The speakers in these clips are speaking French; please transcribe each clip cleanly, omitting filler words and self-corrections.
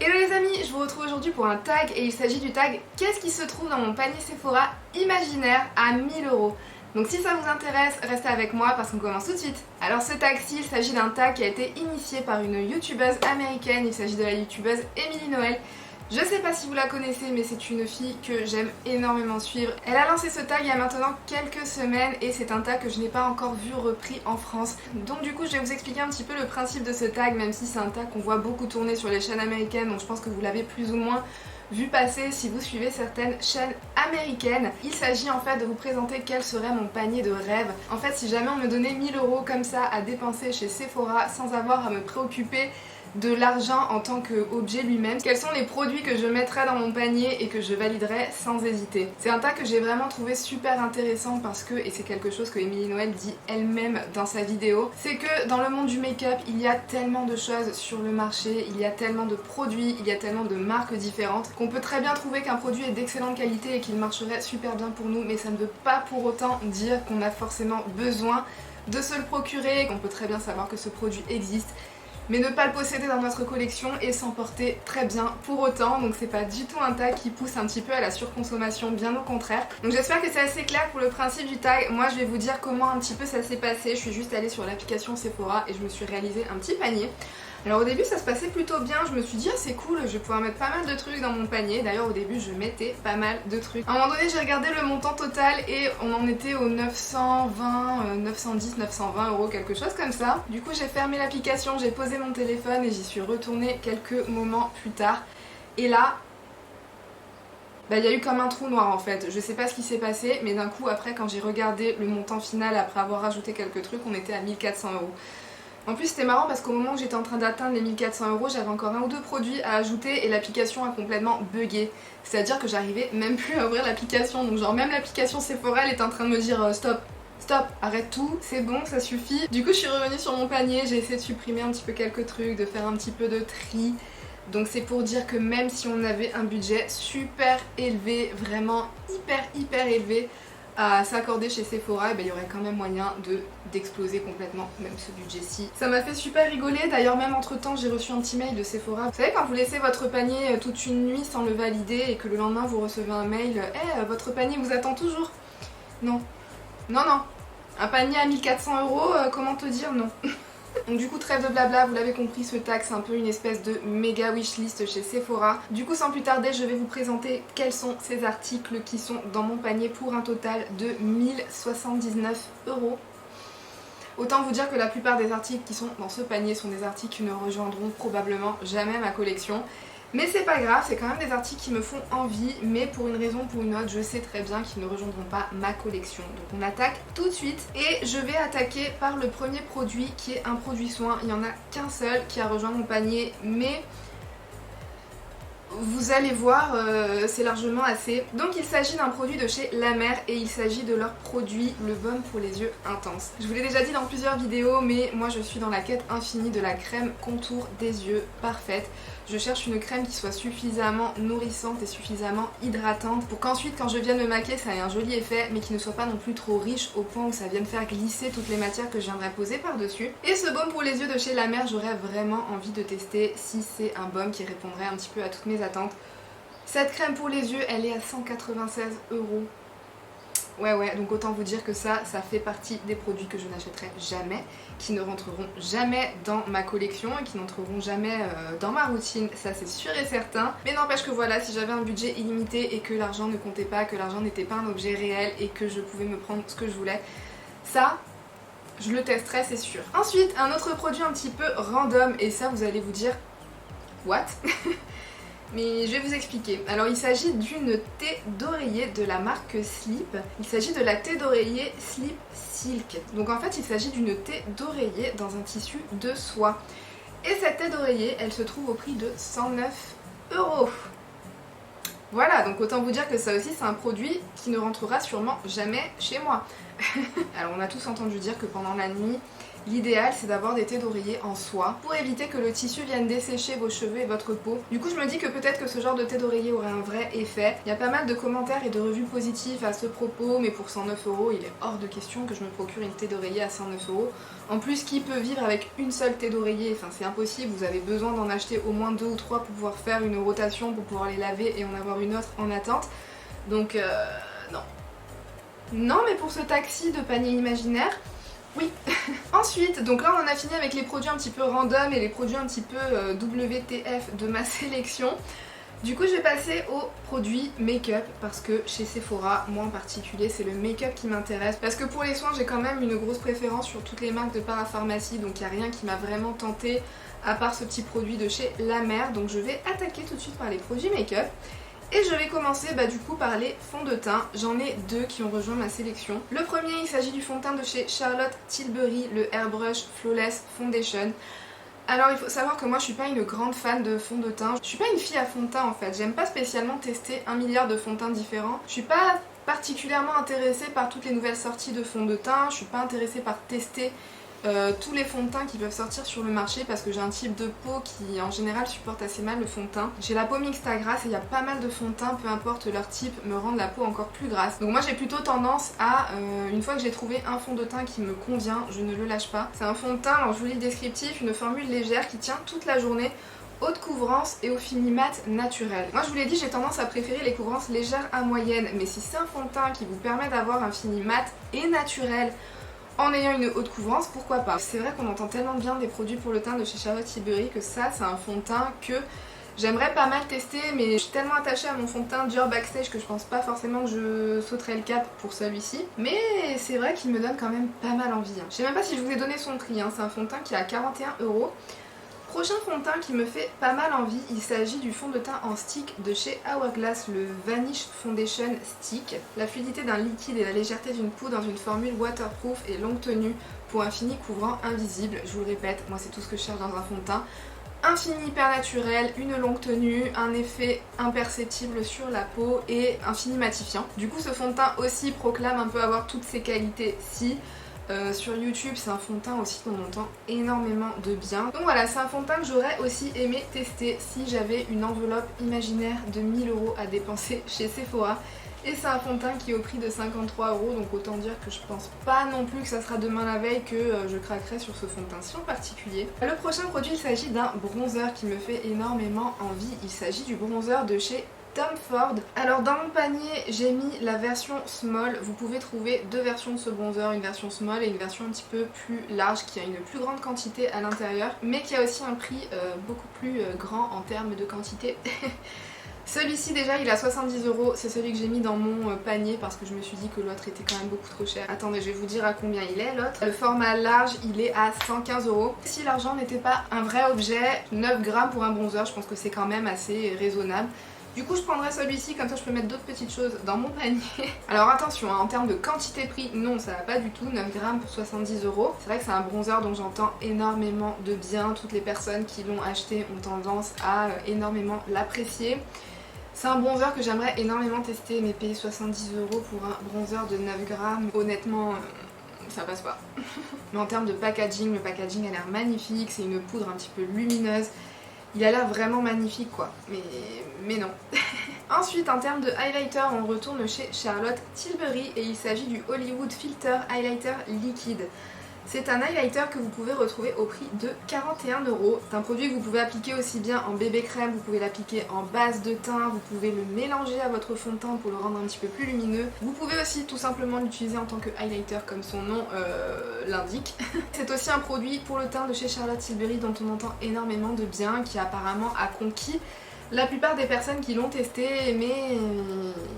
Hello les amis, je vous retrouve aujourd'hui pour un tag et il s'agit du tag qu'est-ce qui se trouve dans mon panier Sephora imaginaire à 1000 euros. Donc si ça vous intéresse, restez avec moi parce qu'on commence tout de suite. Alors ce tag-ci, il s'agit d'un tag qui a été initié par une youtubeuse américaine, il s'agit de la youtubeuse Emily Noel. Je sais pas si vous la connaissez mais c'est une fille que j'aime énormément suivre. Elle a lancé ce tag il y a maintenant quelques semaines et c'est un tag que je n'ai pas encore vu repris en France. Donc du coup je vais vous expliquer un petit peu le principe de ce tag, même si c'est un tag qu'on voit beaucoup tourner sur les chaînes américaines, donc je pense que vous l'avez plus ou moins vu passer si vous suivez certaines chaînes américaines. Il s'agit en fait de vous présenter quel serait mon panier de rêve. En fait si jamais on me donnait 1000 euros comme ça à dépenser chez Sephora sans avoir à me préoccuper de l'argent en tant qu'objet lui-même, quels sont les produits que je mettrais dans mon panier et que je validerais sans hésiter. C'est un tag que j'ai vraiment trouvé super intéressant parce que, et c'est quelque chose que Emily Noel dit elle-même dans sa vidéo, c'est que dans le monde du make-up, il y a tellement de choses sur le marché, il y a tellement de produits, il y a tellement de marques différentes qu'on peut très bien trouver qu'un produit est d'excellente qualité et qu'il marcherait super bien pour nous, mais ça ne veut pas pour autant dire qu'on a forcément besoin de se le procurer, qu'on peut très bien savoir que ce produit existe mais ne pas le posséder dans notre collection et s'en porter très bien pour autant. Donc c'est pas du tout un tag qui pousse un petit peu à la surconsommation, bien au contraire. Donc j'espère que c'est assez clair pour le principe du tag. Moi je vais vous dire comment un petit peu ça s'est passé. Je suis juste allée sur l'application Sephora et je me suis réalisé un petit panier. Alors au début ça se passait plutôt bien, je me suis dit ah c'est cool, je vais pouvoir mettre pas mal de trucs dans mon panier. D'ailleurs au début je mettais pas mal de trucs. À un moment donné j'ai regardé le montant total et on en était aux 920, 910, 920 euros, quelque chose comme ça. Du coup j'ai fermé l'application, j'ai posé mon téléphone et j'y suis retournée quelques moments plus tard. Et là, il y a eu comme un trou noir en fait. Je sais pas ce qui s'est passé mais d'un coup après quand j'ai regardé le montant final après avoir rajouté quelques trucs, on était à 1400 euros. En plus c'était marrant parce qu'au moment où j'étais en train d'atteindre les 1400 euros, j'avais encore un ou deux produits à ajouter et l'application a complètement bugué. C'est-à-dire que j'arrivais même plus à ouvrir l'application. Donc genre même l'application Sephora elle est en train de me dire stop, stop, arrête tout, c'est bon, ça suffit. Du coup je suis revenue sur mon panier, j'ai essayé de supprimer un petit peu quelques trucs, de faire un petit peu de tri. Donc c'est pour dire que même si on avait un budget super élevé, vraiment hyper élevé, à s'accorder chez Sephora, il y aurait quand même moyen d'exploser complètement même ce budget-ci. Ça m'a fait super rigoler, d'ailleurs même entre temps j'ai reçu un petit mail de Sephora. Vous savez quand vous laissez votre panier toute une nuit sans le valider et que le lendemain vous recevez un mail votre panier vous attend toujours. Non. Non. Un panier à 1400 euros, comment te dire non. Donc du coup trêve de blabla, vous l'avez compris, ce tag c'est un peu une espèce de méga wishlist chez Sephora. Du coup sans plus tarder je vais vous présenter quels sont ces articles qui sont dans mon panier pour un total de 1079 euros. Autant vous dire que la plupart des articles qui sont dans ce panier sont des articles qui ne rejoindront probablement jamais ma collection. Mais c'est pas grave, c'est quand même des articles qui me font envie, mais pour une raison ou pour une autre, je sais très bien qu'ils ne rejoindront pas ma collection. Donc on attaque tout de suite et je vais attaquer par le premier produit qui est un produit soin. Il n'y en a qu'un seul qui a rejoint mon panier, mais vous allez voir, c'est largement assez. Donc il s'agit d'un produit de chez La Mer et il s'agit de leur produit Le Baume pour les yeux intense. Je vous l'ai déjà dit dans plusieurs vidéos, mais moi je suis dans la quête infinie de la crème contour des yeux parfaite. Je cherche une crème qui soit suffisamment nourrissante et suffisamment hydratante pour qu'ensuite quand je vienne me maquiller ça ait un joli effet mais qui ne soit pas non plus trop riche au point où ça vienne faire glisser toutes les matières que je viendrai poser par dessus. Et ce baume pour les yeux de chez La Mer, j'aurais vraiment envie de tester si c'est un baume qui répondrait un petit peu à toutes mes attentes. Cette crème pour les yeux elle est à 196 euros. Ouais, donc autant vous dire que ça fait partie des produits que je n'achèterai jamais, qui ne rentreront jamais dans ma collection et qui n'entreront jamais dans ma routine, ça c'est sûr et certain. Mais n'empêche que voilà, si j'avais un budget illimité et que l'argent ne comptait pas, que l'argent n'était pas un objet réel et que je pouvais me prendre ce que je voulais, ça, je le testerais c'est sûr. Ensuite, un autre produit un petit peu random et ça vous allez vous dire, what? Mais je vais vous expliquer. Alors il s'agit d'une thé d'oreiller de la marque Sleep. Il s'agit de la thé d'oreiller Sleep Silk. Donc en fait il s'agit d'une thé d'oreiller dans un tissu de soie. Et cette thé d'oreiller elle se trouve au prix de 109 euros. Voilà, donc autant vous dire que ça aussi c'est un produit qui ne rentrera sûrement jamais chez moi. Alors on a tous entendu dire que pendant la nuit, L'idéal c'est d'avoir des thés d'oreiller en soie pour éviter que le tissu vienne dessécher vos cheveux et votre peau. Du coup je me dis que peut-être que ce genre de thé d'oreiller aurait un vrai effet. Il y a pas mal de commentaires et de revues positives à ce propos, mais pour 109 €, il est hors de question que je me procure une thé d'oreiller à 109 €. En plus, qui peut vivre avec une seule thé d'oreiller? Enfin c'est impossible, vous avez besoin d'en acheter au moins 2 ou 3 pour pouvoir faire une rotation, pour pouvoir les laver et en avoir une autre en attente. Donc non. Non, mais pour ce taxi de panier imaginaire, oui. Ensuite, donc là on en a fini avec les produits un petit peu random et les produits un petit peu WTF de ma sélection. Du coup je vais passer aux produits make-up parce que chez Sephora, moi en particulier, c'est le make-up qui m'intéresse. Parce que pour les soins j'ai quand même une grosse préférence sur toutes les marques de parapharmacie, donc il n'y a rien qui m'a vraiment tenté à part ce petit produit de chez La Mer. Donc je vais attaquer tout de suite par les produits make-up. Et je vais commencer du coup par les fonds de teint. J'en ai deux qui ont rejoint ma sélection. Le premier, il s'agit du fond de teint de chez Charlotte Tilbury, le Airbrush Flawless Foundation. Alors il faut savoir que moi je suis pas une grande fan de fond de teint. Je suis pas une fille à fond de teint en fait. J'aime pas spécialement tester 1 milliard de fonds de teint différents. Je suis pas particulièrement intéressée par toutes les nouvelles sorties de fond de teint. Je suis pas intéressée par tester tous les fonds de teint qui peuvent sortir sur le marché parce que j'ai un type de peau qui en général supporte assez mal le fond de teint. J'ai la peau mixte à grasse et il y a pas mal de fonds de teint, peu importe leur type, me rendent la peau encore plus grasse. Donc moi j'ai plutôt tendance à, une fois que j'ai trouvé un fond de teint qui me convient, je ne le lâche pas. C'est un fond de teint, alors je vous lis le descriptif, une formule légère qui tient toute la journée, haute couvrance et au fini mat naturel. Moi je vous l'ai dit, j'ai tendance à préférer les couvrances légères à moyennes, mais si c'est un fond de teint qui vous permet d'avoir un fini mat et naturel en ayant une haute couvrance, pourquoi pas. C'est vrai qu'on entend tellement bien des produits pour le teint de chez Charlotte Tilbury que ça c'est un fond de teint que j'aimerais pas mal tester, mais je suis tellement attachée à mon fond de teint Dior Backstage que je pense pas forcément que je sauterai le cap pour celui-ci. Mais c'est vrai qu'il me donne quand même pas mal envie. Je sais même pas si je vous ai donné son prix, c'est un fond de teint qui est à 41 €. Prochain fond de teint qui me fait pas mal envie, il s'agit du fond de teint en stick de chez Hourglass, le Vanish Foundation Stick. La fluidité d'un liquide et la légèreté d'une poudre dans une formule waterproof et longue tenue pour un fini couvrant invisible. Je vous le répète, moi c'est tout ce que je cherche dans un fond de teint. Un fini hyper naturel, une longue tenue, un effet imperceptible sur la peau et un fini matifiant. Du coup ce fond de teint aussi proclame un peu avoir toutes ces qualités-ci. Sur YouTube c'est un fond de teint aussi dont on entend énormément de bien. Donc voilà, c'est un fond de teint que j'aurais aussi aimé tester si j'avais une enveloppe imaginaire de 1000 € à dépenser chez Sephora. Et c'est un fond de teint qui est au prix de 53 €, donc autant dire que je pense pas non plus que ça sera demain la veille que je craquerai sur ce fond de teint-ci en particulier. Le prochain produit, il s'agit d'un bronzer qui me fait énormément envie. Il s'agit du bronzer de chez Tom Ford. Alors dans mon panier j'ai mis la version small. Vous pouvez trouver deux versions de ce bronzer, une version small et une version un petit peu plus large qui a une plus grande quantité à l'intérieur, mais qui a aussi un prix beaucoup plus grand en termes de quantité. Celui-ci déjà il est à 70 €, c'est celui que j'ai mis dans mon panier parce que je me suis dit que l'autre était quand même beaucoup trop cher. Attendez, je vais vous dire à combien il est l'autre. Le format large il est à 115 €. Si l'argent n'était pas un vrai objet, 9 grammes pour un bronzer, je pense que c'est quand même assez raisonnable. Du coup je prendrai celui-ci, comme ça je peux mettre d'autres petites choses dans mon panier. Alors attention, en termes de quantité-prix, non ça va pas du tout, 9 grammes pour 70 €. C'est vrai que c'est un bronzer dont j'entends énormément de bien. Toutes les personnes qui l'ont acheté ont tendance à énormément l'apprécier. C'est un bronzer que j'aimerais énormément tester, mais payer 70 € pour un bronzer de 9 grammes, honnêtement ça passe pas. Mais en termes de packaging, le packaging a l'air magnifique, c'est une poudre un petit peu lumineuse. Il a l'air vraiment magnifique quoi, mais non. Ensuite en termes de highlighter, on retourne chez Charlotte Tilbury et il s'agit du Hollywood Filter Highlighter Liquide. C'est un highlighter que vous pouvez retrouver au prix de 41 €. C'est un produit que vous pouvez appliquer aussi bien en bébé crème, vous pouvez l'appliquer en base de teint, vous pouvez le mélanger à votre fond de teint pour le rendre un petit peu plus lumineux. Vous pouvez aussi tout simplement l'utiliser en tant que highlighter comme son nom l'indique. C'est aussi un produit pour le teint de chez Charlotte Tilbury dont on entend énormément de bien, qui apparemment a conquis la plupart des personnes qui l'ont testé, mais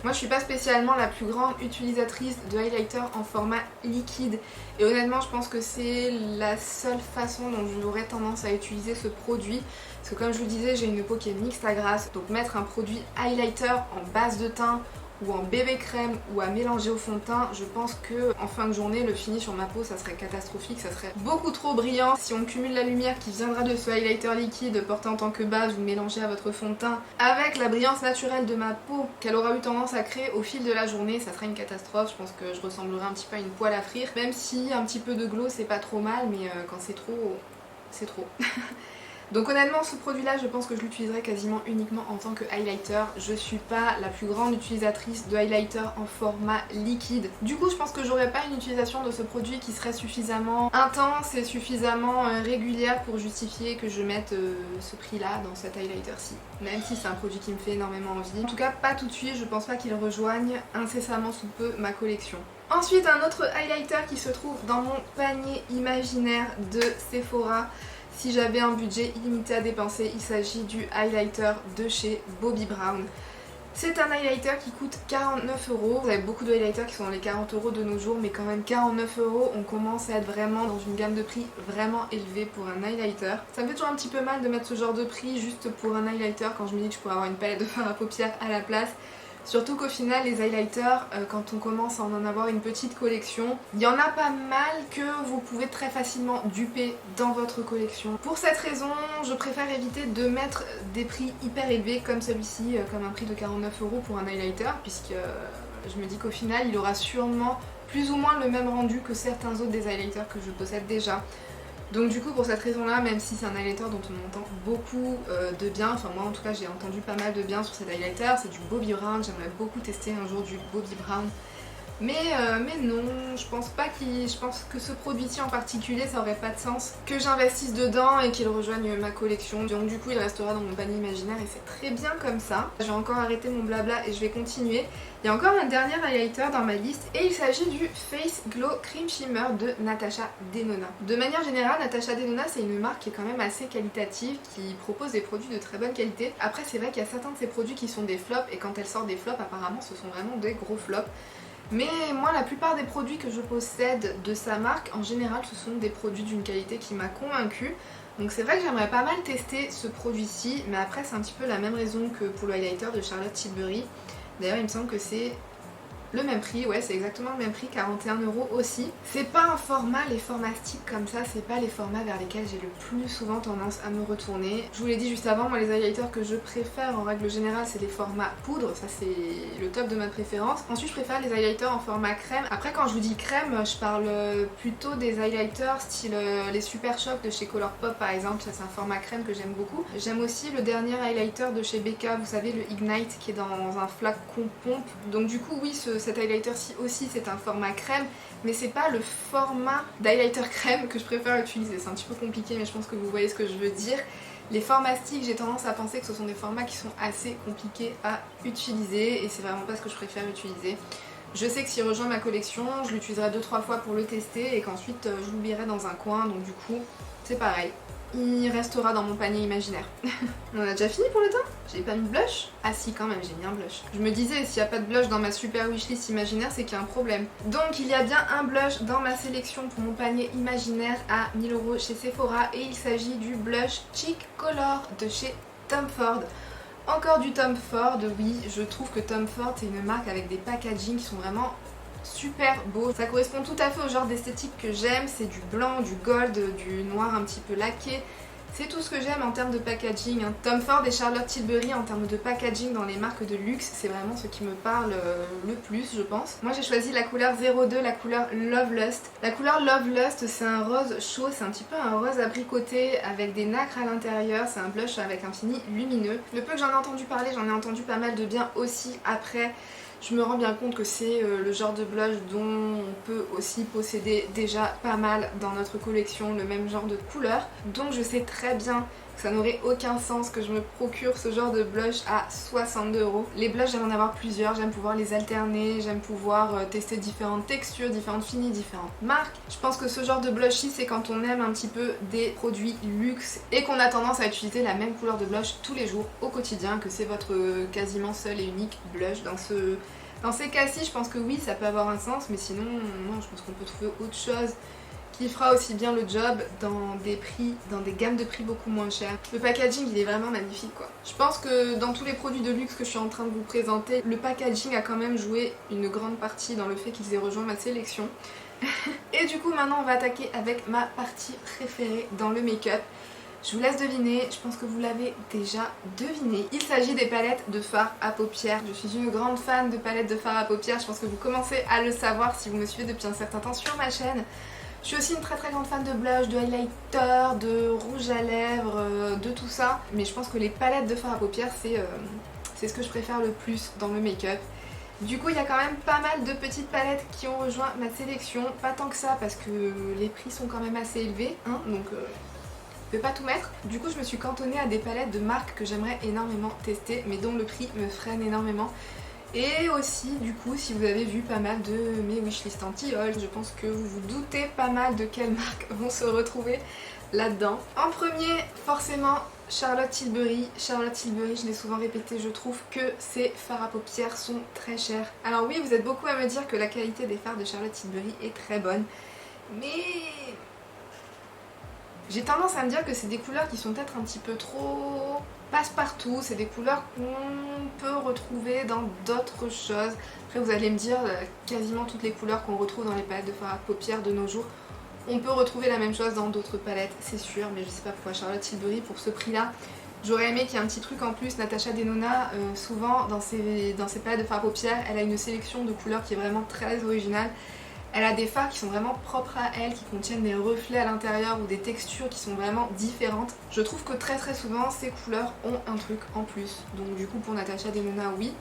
moi je suis pas spécialement la plus grande utilisatrice de highlighter en format liquide et honnêtement je pense que c'est la seule façon dont j'aurais tendance à utiliser ce produit parce que comme je vous disais j'ai une peau qui est mixte à grasse, donc mettre un produit highlighter en base de teint ou en bébé crème ou à mélanger au fond de teint, je pense que en fin de journée le fini sur ma peau ça serait catastrophique, ça serait beaucoup trop brillant. Si on cumule la lumière qui viendra de ce highlighter liquide porté en tant que base ou mélangé à votre fond de teint avec la brillance naturelle de ma peau qu'elle aura eu tendance à créer au fil de la journée, ça sera une catastrophe. Je pense que je ressemblerai un petit peu à une poêle à frire, même si un petit peu de glow c'est pas trop mal, mais quand c'est trop, c'est trop. Donc honnêtement ce produit là je pense que je l'utiliserai quasiment uniquement en tant que highlighter. Je suis pas la plus grande utilisatrice de highlighter en format liquide. Du coup je pense que j'aurais pas une utilisation de ce produit qui serait suffisamment intense et suffisamment régulière pour justifier que je mette ce prix là dans cet highlighter ci. Même si c'est un produit qui me fait énormément envie. En tout cas pas tout de suite, je pense pas qu'il rejoigne incessamment sous peu ma collection. Ensuite un autre highlighter qui se trouve dans mon panier imaginaire de Sephora. Si j'avais un budget illimité à dépenser, il s'agit du highlighter de chez Bobbi Brown. C'est un highlighter qui coûte 49 €. Vous avez beaucoup de highlighters qui sont dans les 40 € de nos jours, mais quand même 49 €, on commence à être vraiment dans une gamme de prix vraiment élevée pour un highlighter. Ça me fait toujours un petit peu mal de mettre ce genre de prix juste pour un highlighter quand je me dis que je pourrais avoir une palette de fard à paupières à la place. Surtout qu'au final les highlighters, quand on commence à en avoir une petite collection, il y en a pas mal que vous pouvez très facilement duper dans votre collection. Pour cette raison, je préfère éviter de mettre des prix hyper élevés comme celui-ci, comme un prix de 49 € pour un highlighter, puisque je me dis qu'au final il aura sûrement plus ou moins le même rendu que certains autres des highlighters que je possède déjà. Donc du coup pour cette raison là, même si c'est un highlighter dont on entend beaucoup de bien, enfin moi en tout cas j'ai entendu pas mal de bien sur cet highlighter, c'est du Bobbi Brown, j'aimerais beaucoup tester un jour du Bobbi Brown. Mais non, je pense que ce produit-ci en particulier ça aurait pas de sens que j'investisse dedans et qu'il rejoigne ma collection. Donc du coup il restera dans mon panier imaginaire et c'est très bien comme ça. Je vais encore arrêter mon blabla et je vais continuer. Il y a encore un dernier highlighter dans ma liste et il s'agit du Face Glow Cream Shimmer de Natasha Denona. De manière générale, Natasha Denona c'est une marque qui est quand même assez qualitative, qui propose des produits de très bonne qualité. Après c'est vrai qu'il y a certains de ces produits qui sont des flops et quand elle sort des flops apparemment ce sont vraiment des gros flops. Mais moi la plupart des produits que je possède de sa marque en général ce sont des produits d'une qualité qui m'a convaincue. Donc c'est vrai que j'aimerais pas mal tester ce produit-ci, mais après c'est un petit peu la même raison que pour le highlighter de Charlotte Tilbury. D'ailleurs il me semble que c'est le même prix, ouais c'est exactement le même prix, 41 € aussi. C'est pas un format, les formats stick comme ça, c'est pas les formats vers lesquels j'ai le plus souvent tendance à me retourner. Je vous l'ai dit juste avant, moi les highlighters que je préfère en règle générale c'est les formats poudre, ça c'est le top de ma préférence. Ensuite je préfère les highlighters en format crème. Après quand je vous dis crème, je parle plutôt des highlighters style les Super Shock de chez Colourpop par exemple, ça c'est un format crème que j'aime beaucoup. J'aime aussi le dernier highlighter de chez Becca, vous savez le Ignite qui est dans un flacon pompe. Donc du coup oui cet highlighter-ci aussi c'est un format crème, mais c'est pas le format d'highlighter crème que je préfère utiliser. C'est un petit peu compliqué mais je pense que vous voyez ce que je veux dire. Les formats stick, j'ai tendance à penser que ce sont des formats qui sont assez compliqués à utiliser et c'est vraiment pas ce que je préfère utiliser. Je sais que s'il rejoint ma collection, je l'utiliserai 2-3 fois pour le tester et qu'ensuite je l'oublierai dans un coin, donc du coup c'est pareil. Il restera dans mon panier imaginaire. On a déjà fini pour le teint? J'ai pas mis de blush? Ah si quand même, j'ai mis un blush. Je me disais, s'il n'y a pas de blush dans ma super wishlist imaginaire, c'est qu'il y a un problème. Donc il y a bien un blush dans ma sélection pour mon panier imaginaire à 1000 € chez Sephora et il s'agit du blush Cheek Color de chez Tom Ford. Encore du Tom Ford, oui, je trouve que Tom Ford c'est une marque avec des packaging qui sont vraiment super beau. Ça correspond tout à fait au genre d'esthétique que j'aime, c'est du blanc, du gold, du noir un petit peu laqué. C'est tout ce que j'aime en termes de packaging. Tom Ford et Charlotte Tilbury en termes de packaging dans les marques de luxe, c'est vraiment ce qui me parle le plus je pense. Moi j'ai choisi la couleur 02, la couleur Love Lust. La couleur Love Lust c'est un rose chaud, c'est un petit peu un rose abricoté avec des nacres à l'intérieur, c'est un blush avec un fini lumineux. Le peu que j'en ai entendu parler, j'en ai entendu pas mal de bien aussi après. Je me rends bien compte que c'est le genre de blush dont on peut aussi posséder déjà pas mal dans notre collection, le même genre de couleur. Donc je sais très bien que ça n'aurait aucun sens que je me procure ce genre de blush à 62 €. Les blushs j'aime en avoir plusieurs, j'aime pouvoir les alterner, j'aime pouvoir tester différentes textures, différentes finis, différentes marques. Je pense que ce genre de blush-ci c'est quand on aime un petit peu des produits luxe et qu'on a tendance à utiliser la même couleur de blush tous les jours au quotidien, que c'est votre quasiment seul et unique blush. Dans ces cas-ci je pense que oui ça peut avoir un sens, mais sinon non, je pense qu'on peut trouver autre chose qui fera aussi bien le job dans des gammes de prix beaucoup moins chères. Le packaging il est vraiment magnifique quoi. Je pense que dans tous les produits de luxe que je suis en train de vous présenter, le packaging a quand même joué une grande partie dans le fait qu'ils aient rejoint ma sélection. Et du coup maintenant on va attaquer avec ma partie préférée dans le make-up. Je vous laisse deviner, je pense que vous l'avez déjà deviné. Il s'agit des palettes de fard à paupières. Je suis une grande fan de palettes de fard à paupières, je pense que vous commencez à le savoir si vous me suivez depuis un certain temps sur ma chaîne. Je suis aussi une très grande fan de blush, de highlighter, de rouge à lèvres, de tout ça. Mais je pense que les palettes de fard à paupières c'est ce que je préfère le plus dans le make-up. Du coup il y a quand même pas mal de petites palettes qui ont rejoint ma sélection. Pas tant que ça parce que les prix sont quand même assez élevés, hein, donc je peux pas tout mettre. Du coup je me suis cantonnée à des palettes de marques que j'aimerais énormément tester mais dont le prix me freine énormément. Et aussi du coup si vous avez vu pas mal de mes wishlist anti-haul, je pense que vous vous doutez pas mal de quelles marques vont se retrouver là-dedans. En premier forcément Charlotte Tilbury. Charlotte Tilbury, je l'ai souvent répété, je trouve que ces fards à paupières sont très chers. Alors oui vous êtes beaucoup à me dire que la qualité des fards de Charlotte Tilbury est très bonne, mais j'ai tendance à me dire que c'est des couleurs qui sont peut-être un petit peu trop passe-partout, c'est des couleurs qu'on peut retrouver dans d'autres choses. Après vous allez me dire, quasiment toutes les couleurs qu'on retrouve dans les palettes de fard à paupières de nos jours, on peut retrouver la même chose dans d'autres palettes, c'est sûr, mais je sais pas pourquoi Charlotte Tilbury pour ce prix là. J'aurais aimé qu'il y ait un petit truc en plus. Natasha Denona, souvent dans ses palettes de fard à paupières, elle a une sélection de couleurs qui est vraiment très originale. Elle a des fards qui sont vraiment propres à elle, qui contiennent des reflets à l'intérieur ou des textures qui sont vraiment différentes. Je trouve que très souvent ces couleurs ont un truc en plus. Donc du coup pour Natasha Denona oui.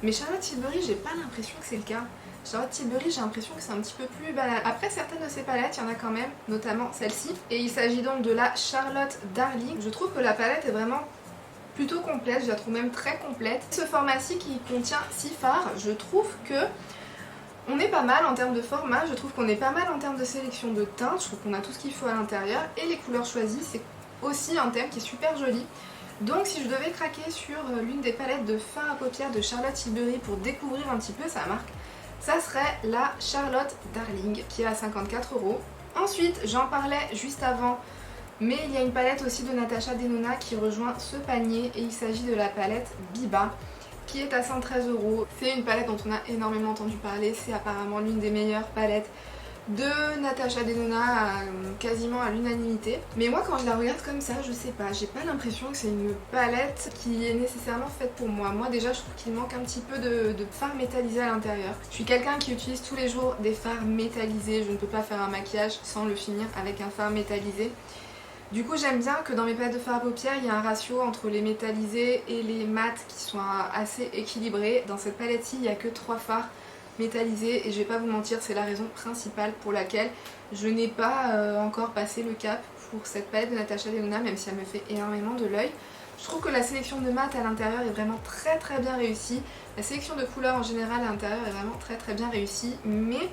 Mais Charlotte Tilbury j'ai pas l'impression que c'est le cas. Charlotte Tilbury j'ai l'impression que c'est un petit peu plus banal. Après certaines de ces palettes, il y en a quand même, notamment celle-ci. Et il s'agit donc de la Charlotte Darling. Je trouve que la palette est vraiment plutôt complète, je la trouve même très complète. Ce format-ci qui contient 6 fards, je trouve que on est pas mal en termes de format, je trouve qu'on est pas mal en termes de sélection de teintes, je trouve qu'on a tout ce qu'il faut à l'intérieur et les couleurs choisies, c'est aussi un thème qui est super joli. Donc si je devais craquer sur l'une des palettes de fard à paupières de Charlotte Tilbury pour découvrir un petit peu sa marque, ça serait la Charlotte Darling qui est à 54 €. Ensuite, j'en parlais juste avant, mais il y a une palette aussi de Natasha Denona qui rejoint ce panier et il s'agit de la palette Biba, qui est à 113 €. C'est une palette dont on a énormément entendu parler, c'est apparemment l'une des meilleures palettes de Natasha Denona quasiment à l'unanimité. Mais moi quand je la regarde comme ça, je sais pas, j'ai pas l'impression que c'est une palette qui est nécessairement faite pour moi. Moi déjà je trouve qu'il manque un petit peu de fard métallisé à l'intérieur. Je suis quelqu'un qui utilise tous les jours des fards métallisés, je ne peux pas faire un maquillage sans le finir avec un fard métallisé. Du coup j'aime bien que dans mes palettes de fard à paupières il y a un ratio entre les métallisés et les mats qui sont assez équilibrés. Dans cette palette-ci il n'y a que 3 fards métallisés et je vais pas vous mentir, c'est la raison principale pour laquelle je n'ai pas encore passé le cap pour cette palette de Natasha Denona, même si elle me fait énormément de l'œil. Je trouve que la sélection de mat à l'intérieur est vraiment très bien réussie. La sélection de couleurs en général à l'intérieur est vraiment très bien réussie, mais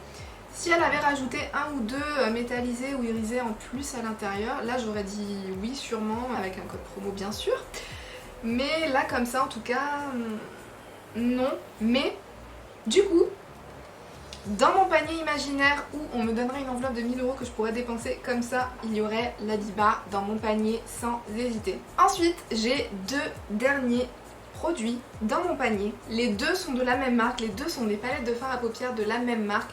si elle avait rajouté un ou deux métallisés ou irisés en plus à l'intérieur, là j'aurais dit oui sûrement, avec un code promo bien sûr. Mais là comme ça en tout cas, non. Mais du coup, dans mon panier imaginaire où on me donnerait une enveloppe de 1000 € que je pourrais dépenser comme ça, il y aurait la Biba dans mon panier sans hésiter. Ensuite, j'ai 2 derniers produits dans mon panier. Les deux sont de la même marque, les deux sont des palettes de fard à paupières de la même marque.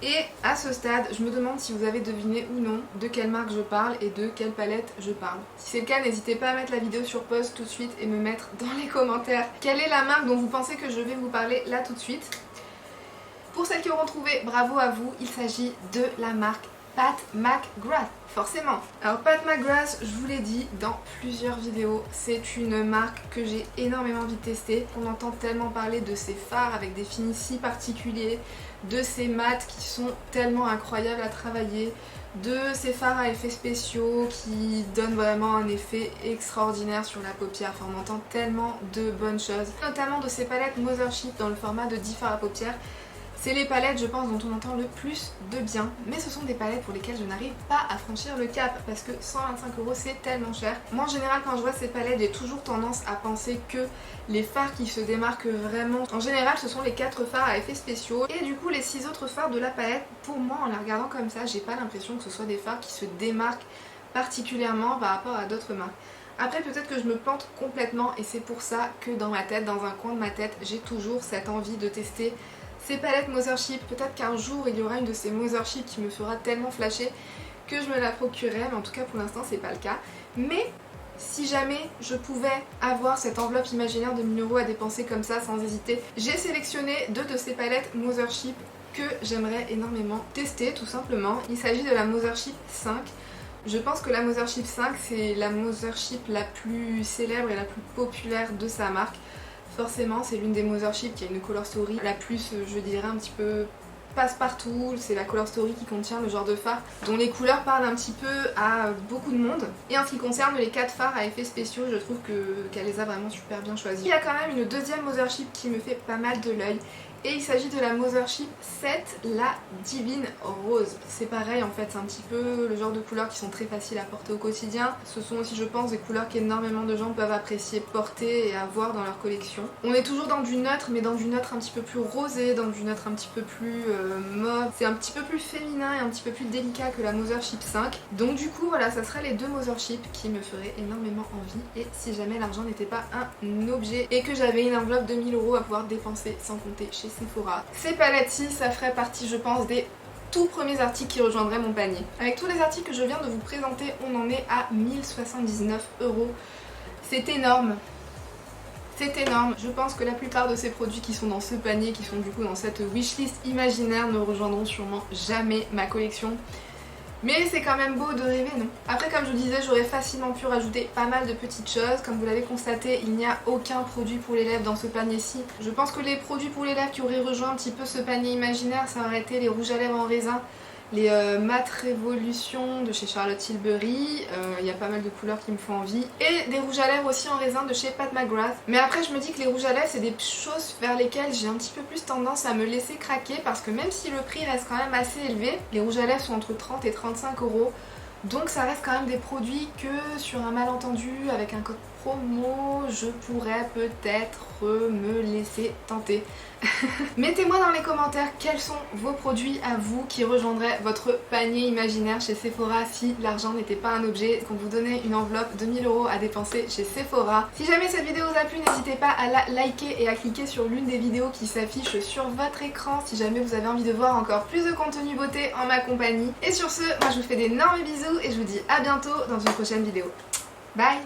Et à ce stade, je me demande si vous avez deviné ou non de quelle marque je parle et de quelle palette je parle. Si c'est le cas, n'hésitez pas à mettre la vidéo sur pause tout de suite et me mettre dans les commentaires quelle est la marque dont vous pensez que je vais vous parler là tout de suite. Pour celles qui auront trouvé, bravo à vous, il s'agit de la marque Pat McGrath, forcément. Alors Pat McGrath, je vous l'ai dit dans plusieurs vidéos, c'est une marque que j'ai énormément envie de tester. On entend tellement parler de ces fards avec des finis si particuliers, de ces mats qui sont tellement incroyables à travailler, de ces fards à effets spéciaux qui donnent vraiment un effet extraordinaire sur la paupière. Enfin, on entend tellement de bonnes choses, notamment de ces palettes Mothership dans le format de 10 fards à paupières. C'est les palettes, je pense, dont on entend le plus de bien, mais ce sont des palettes pour lesquelles je n'arrive pas à franchir le cap parce que 125 € c'est tellement cher. Moi en général quand je vois ces palettes j'ai toujours tendance à penser que les fards qui se démarquent vraiment, en général ce sont les 4 fards à effets spéciaux et du coup les 6 autres fards de la palette, pour moi en les regardant comme ça, j'ai pas l'impression que ce soit des fards qui se démarquent particulièrement par rapport à d'autres marques. Après peut-être que je me plante complètement et c'est pour ça que dans ma tête, dans un coin de ma tête, j'ai toujours cette envie de tester ces palettes Mothership. Peut-être qu'un jour il y aura une de ces Mothership qui me fera tellement flasher que je me la procurerai, mais en tout cas pour l'instant c'est pas le cas. Mais si jamais je pouvais avoir cette enveloppe imaginaire de 1000 € à dépenser comme ça sans hésiter, j'ai sélectionné 2 de ces palettes Mothership que j'aimerais énormément tester tout simplement. Il s'agit de la Mothership 5. Je pense que la Mothership 5 c'est la Mothership la plus célèbre et la plus populaire de sa marque. Forcément c'est l'une des Mothership qui a une color story la plus, je dirais, un petit peu passe-partout. C'est la color story qui contient le genre de fard dont les couleurs parlent un petit peu à beaucoup de monde. Et en ce qui concerne les 4 fards à effets spéciaux, je trouve qu'elle les a vraiment super bien choisis. Il y a quand même une deuxième Mothership qui me fait pas mal de l'œil. Et il s'agit de la Mothership 7, la Divine Rose. C'est pareil en fait, c'est un petit peu le genre de couleurs qui sont très faciles à porter au quotidien. Ce sont aussi je pense des couleurs qu'énormément de gens peuvent apprécier porter et avoir dans leur collection. On est toujours dans du neutre, mais dans du neutre un petit peu plus rosé, dans du neutre un petit peu plus mauve. C'est un petit peu plus féminin et un petit peu plus délicat que la Mothership 5. Donc du coup voilà, ça serait les 2 Mothership qui me feraient énormément envie. Et si jamais l'argent n'était pas un objet et que j'avais une enveloppe de 1000 € à pouvoir dépenser sans compter chez Sephora. Ces palettes-ci, ça ferait partie je pense des tout premiers articles qui rejoindraient mon panier. Avec tous les articles que je viens de vous présenter, on en est à 1079 €. C'est énorme. C'est énorme. Je pense que la plupart de ces produits qui sont dans ce panier, qui sont du coup dans cette wishlist imaginaire, ne rejoindront sûrement jamais ma collection. Mais c'est quand même beau de rêver, non? Après comme je vous disais, j'aurais facilement pu rajouter pas mal de petites choses. Comme vous l'avez constaté, il n'y a aucun produit pour les lèvres dans ce panier-ci. Je pense que les produits pour les lèvres qui auraient rejoint un petit peu ce panier imaginaire, ça aurait été les rouges à lèvres en raisin, les Matte Révolution de chez Charlotte Tilbury, il y a pas mal de couleurs qui me font envie, et des rouges à lèvres aussi en raisin de chez Pat McGrath. Mais après je me dis que les rouges à lèvres c'est des choses vers lesquelles j'ai un petit peu plus tendance à me laisser craquer, parce que même si le prix reste quand même assez élevé, les rouges à lèvres sont entre 30 et 35 €, donc ça reste quand même des produits que sur un malentendu avec un code promo je pourrais peut-être me laisser tenter. Mettez-moi dans les commentaires quels sont vos produits à vous qui rejoindraient votre panier imaginaire chez Sephora si l'argent n'était pas un objet, qu'on vous donnait une enveloppe de 1000 € à dépenser chez Sephora. Si jamais cette vidéo vous a plu, n'hésitez pas à la liker et à cliquer sur l'une des vidéos qui s'affichent sur votre écran si jamais vous avez envie de voir encore plus de contenu beauté en ma compagnie. Et sur ce, moi je vous fais d'énormes bisous et je vous dis à bientôt dans une prochaine vidéo. Bye!